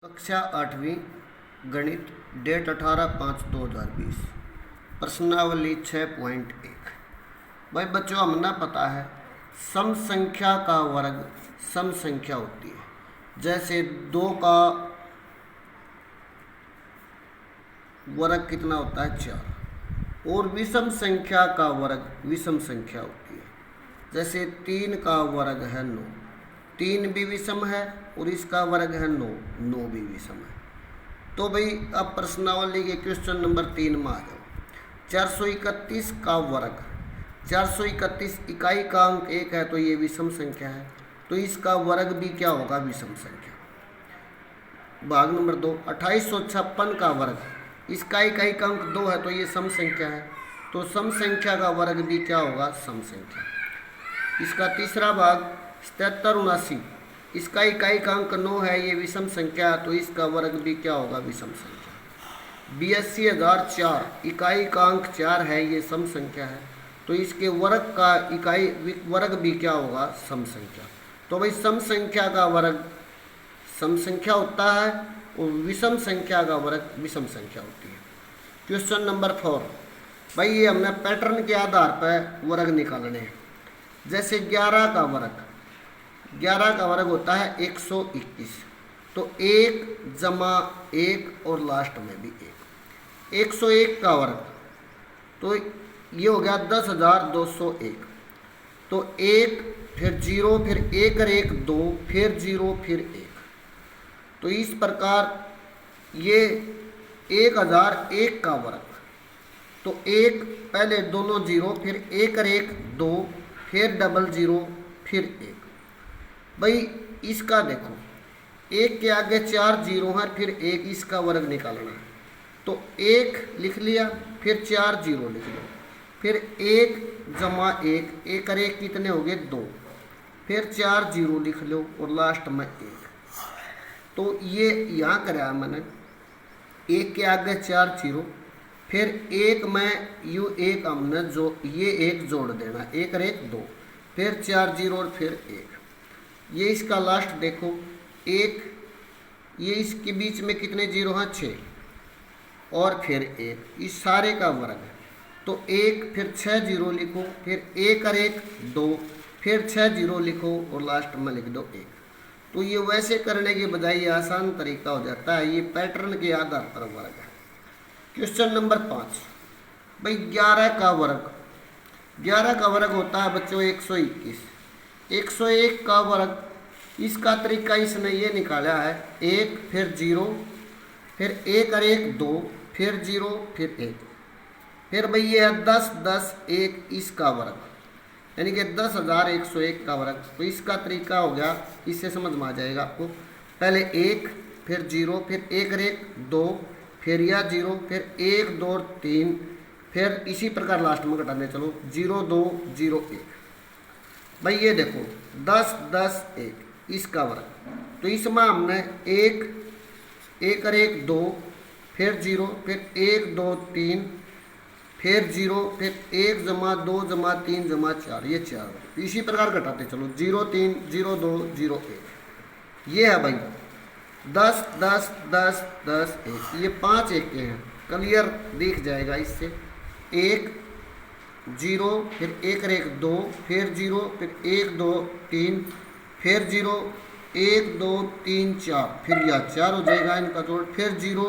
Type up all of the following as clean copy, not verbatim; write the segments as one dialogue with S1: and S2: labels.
S1: कक्षा 8वीं गणित डेट 18/5/2020 प्रश्नावली 6.1। भाई बच्चों, हमने पता है सम संख्या का वर्ग सम संख्या होती है। जैसे 2 का वर्ग कितना होता है 4, और विषम संख्या का वर्ग विषम संख्या होती है। जैसे 3 का वर्ग है 9, 3 भी विषम है और इसका वर्ग है 9, 9 भी विषम है। तो भाई अब प्रश्नावली के क्वेश्चन नंबर 3 में आ जाओ। 431 का वर्ग, 431 इकाई का अंक 1 है तो ये विषम संख्या है, तो इसका वर्ग भी क्या होगा, विषम संख्या। भाग नंबर 2, 2856 का वर्ग, इसका इकाई का अंक 2 है तो ये सम संख्या है, तो सम संख्या का वर्ग भी क्या होगा, सम संख्या। इसका तीसरा भाग 7779, इसका इकाई का अंक 9 है, ये विषम संख्या, तो इसका वर्ग भी क्या होगा, विषम संख्या। 82,004 इकाई का अंक 4 है, ये सम संख्या है, तो इसके वर्ग का इकाई वर्ग भी क्या होगा, सम संख्या। तो भाई सम संख्या का वर्ग सम संख्या होता है और विषम संख्या का वर्ग विषम संख्या होती है। क्वेश्चन नंबर 4, भाई ये हमने पैटर्न के आधार पर वर्ग निकालने हैं। जैसे 11 का वर्ग, 11 का वर्ग होता है 121, तो 1 जमा 1 और लास्ट में भी 1। 101 का वर्ग, तो ये हो गया 10,201, तो 1 फिर 0 फिर 1 और 1 2 फिर 0 फिर 1, तो इस प्रकार ये 1001 का वर्ग, तो 1 पहले दोनों 0 फिर 1 और 1 2 फिर डबल 0 फिर 1। भाई इसका देखो, 1 के आगे 4 0 है फिर 1, इसका वर्ग निकालना है, तो 1 लिख लिया फिर 4 0 लिख लो, फिर 1 जमा 1, 1 और 1 कितने हो गए 2, फिर 4 0 लिख लो और लास्ट में 1। तो ये यहाँ कराया मैंने, 1 के आगे 4 0 फिर 1 में यू 1 हमने जो ये 1 जोड़ देना, 1 और 1 2 फिर 4 0 और फिर 1। ये इसका लास्ट देखो 1, ये इसके बीच में कितने 0 हैं 6 और फिर 1, इस सारे का वर्ग है, तो 1 फिर 6 0 लिखो, फिर 1 और 1 2 फिर 6 0 लिखो और लास्ट में लिख दो 1। तो ये वैसे करने के बजाय ये आसान तरीका हो जाता है, ये पैटर्न के आधार पर वर्ग है। क्वेश्चन नंबर 5, भाई 11 का वर्ग, 11 का वर्ग होता है बच्चों 121। 101 का वर्ग, इसका तरीका इसने ये निकाला है 1 फिर 0 फिर 1 और 1 2 फिर 0 फिर 1, फिर भाई ये है 10 10 1, इसका वर्ग यानी कि 10,101 का वर्ग। तो इसका तरीका हो गया, इससे समझ में आ जाएगा आपको, पहले 1 फिर 0 फिर 1 और 1 2 फिर या 0 फिर 1 2 3 फिर इसी प्रकार लास्ट में घटाने चलो 0 2 0 1। भाई ये देखो 10 10 1, इसका वर्ग, तो इसमें हमने 1 1 और 1 2 फिर 0 फिर 1 2 3 फिर 0 फिर 1 जमा 2 जमा 3 जमा 4, ये 4। इसी प्रकार घटाते चलो 0 3 0 2 0 1। ये है भाई 10 10 10 10 1, ये 5 1 के हैं, क्लियर दिख जाएगा इससे। 1 0 फिर 1 और 1 2 फिर 0 फिर 1 2 3 फिर 0 1 2 3 4, फिर यह 4 हो जाएगा इनका जोड़, फिर 0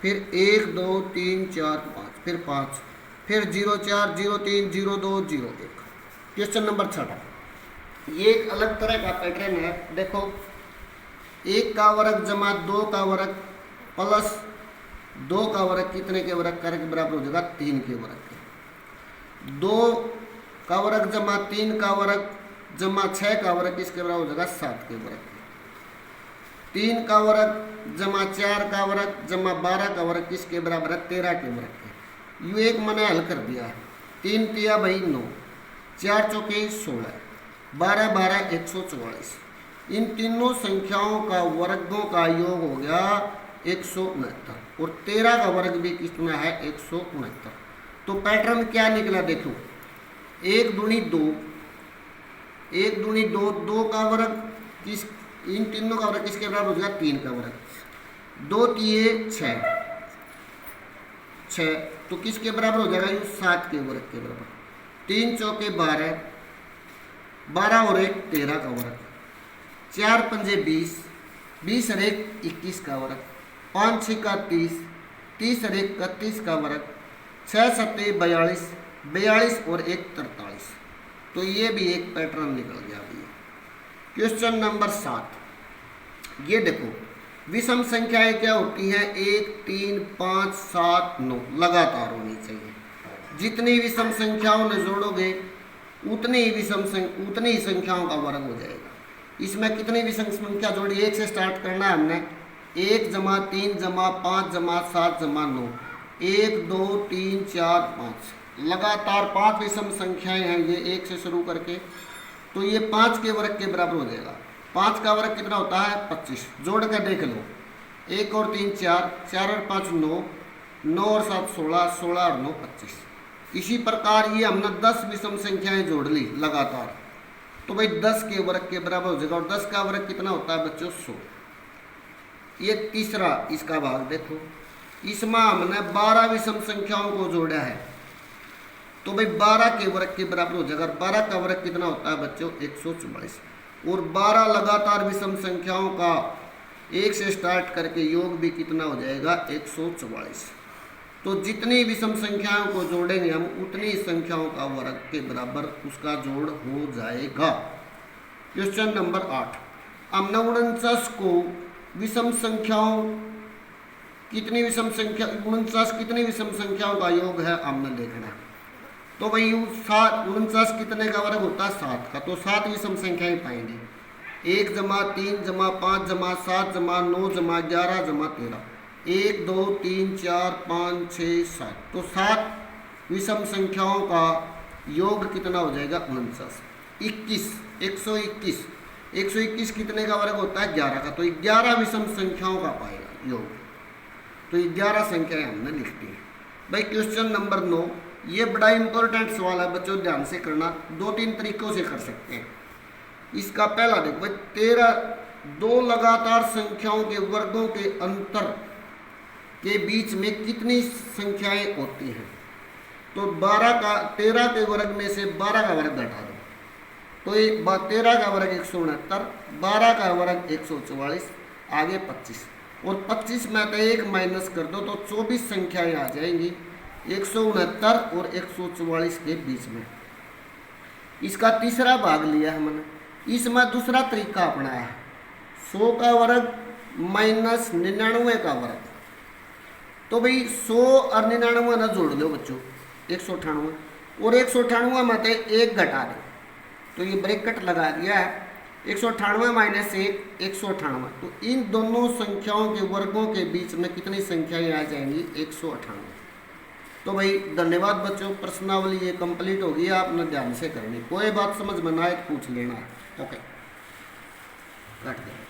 S1: फिर 1 2 3 4 5 फिर 5 फिर 0 4 0 3 0 2 0 1। क्वेश्चन नंबर 6, ये एक अलग तरह का पैटर्न है। देखो 1 का वर्ग जमा 2 का वर्ग प्लस 2 का वर्ग कितने के वर्ग करने के बराबर हो जाएगा, 3 के वर्ग के। 2 का वर्ग जमा 3 का वर्ग जमा 6 का वर्ग किसके बराबर हो जाएगा, 7 के वर्ग के। 3 का वर्ग जमा 4 का वर्ग जमा 12 का वर्ग किसके बराबर है, 13 के वर्ग के। यू एक मैंने हल कर दिया है, 3 तिया भाई 9, 4 चौके 16, 12 12 144। इन तीनों संख्याओं का वर्गों का योग हो गया 169 और 13 का वर्ग भी कितना है 169। तो पैटर्न क्या निकला देखो, 1 दूनी 2, 1 दूनी 2, 2 का वर्ग किस, इन तीनों का वर्ग किसके बराबर हो जाएगा, 3 का वर्ग। 2 तिये 6, 6 तो किसके बराबर हो जाएगा? ये 7 के वर्ग के बराबर। 3 चौके 12, 12 और 1 13 का वर्ग। 4 पंजे 20, 20 और 1 21 का वर्ग। 5 6 का 30, 30 और 1 31 का वर्ग। 6 7 42, 42 और 1 43। तो ये भी एक पैटर्न निकल गया भैया। क्वेश्चन नंबर 7, ये देखो विषम संख्याएं क्या होती हैं? 1 3 5 7 9 लगातार होनी चाहिए। जितनी विषम संख्याओं में जोड़ोगे उतनी ही संख्याओं का वर्ग हो जाएगा। इसमें कितनी विषम संख्या जोड़ी? 1 से स्टार्ट करना है हमने। 1 जमा 3 जमा 5 जमा 7 जमा 9, 1 2 3 4 5 लगातार 5 विषम संख्याएं हैं ये 1 से शुरू करके। तो ये 5 के वर्ग के बराबर हो जाएगा। 5 का वर्ग कितना होता है? 25। जोड़ कर देख लो, 1 और 3 4, 4 और 5 9, 9 और 7 16, 16 और 9 25। इसी प्रकार ये हमने 10 विषम संख्याएं जोड़ ली लगातार, तो भाई 10 के वर्ग के बराबर हो जाएगा। और 10 का वर्ग कितना होता है बच्चों? 100। ये तीसरा इसका भाग देखो, इसमें हमने 12 विषम संख्याओं को जोड़ा है, तो भाई 12 के वर्ग के बराबर हो जाएगा। 12 का वर्ग कितना होता है बच्चों? 144। और 12 लगातार विषम संख्याओं का 1 से स्टार्ट करके योग भी कितना हो जाएगा? 144। तो जितनी विषम संख्याओं को जोड़ेंगे हम उतनी संख्याओं का वर्ग के बराबर उसका जोड़ हो जाएगा। क्वेश्चन नंबर 8, हमने 49 को विषम संख्याओं कितनी विषम संख्या 49 कितनी विषम संख्याओं का योग है हमने देखना है। तो भाई 49 कितने का वर्ग होता है? 7 का। तो 7 विषम संख्याएं पाएंगे। 1 जमा 3 जमा 5 जमा 7 जमा 9 जमा 11 जमा 13, 1 2 3 4 5 6 7। तो 7 विषम संख्याओं का योग कितना हो जाएगा? 49। 21 121, 121 कितने का वर्ग होता है? 11 का। तो 11 विषम संख्याओं का पाएगा योग। तो 11 संख्याएं हमने लिख दी। भाई क्वेश्चन नंबर 9, ये बड़ा इंपॉर्टेंट सवाल है बच्चों, ध्यान से करना। 2-3 तरीकों से कर सकते हैं। इसका पहला देखो, 2 लगातार संख्याओं के वर्गों के अंतर के बीच में कितनी संख्याएं होती हैं? तो 13 के वर्ग में से 12 का वर्ग घटा दो, तो 13 का वर्ग 169, 12 का वर्ग 144, आगे 25। और 25 में तो 1 माइनस कर दो तो 24 संख्याएं आ जाएंगी 169 और 144 के बीच में। इसका तीसरा भाग लिया हमने। इसमें दूसरा तरीका अपनाया है, 100 का वर्ग माइनस 99 का वर्ग। तो भाई 100 और 99 ना जोड़ लो बच्चों, 198, और 198 में से 1 घटा दो, तो ये ब्रैकेट लगा दिया है। 198 माइनस 1 198। तो इन दोनों संख्याओं के वर्गों के बीच में कितनी संख्याएं आ जाएंगी? 198। तो भाई धन्यवाद बच्चों, प्रश्नावली ये कंप्लीट होगी, आपने ध्यान से करनी। कोई बात समझ में ना आए तो पूछ लेना। ओके, काट दे।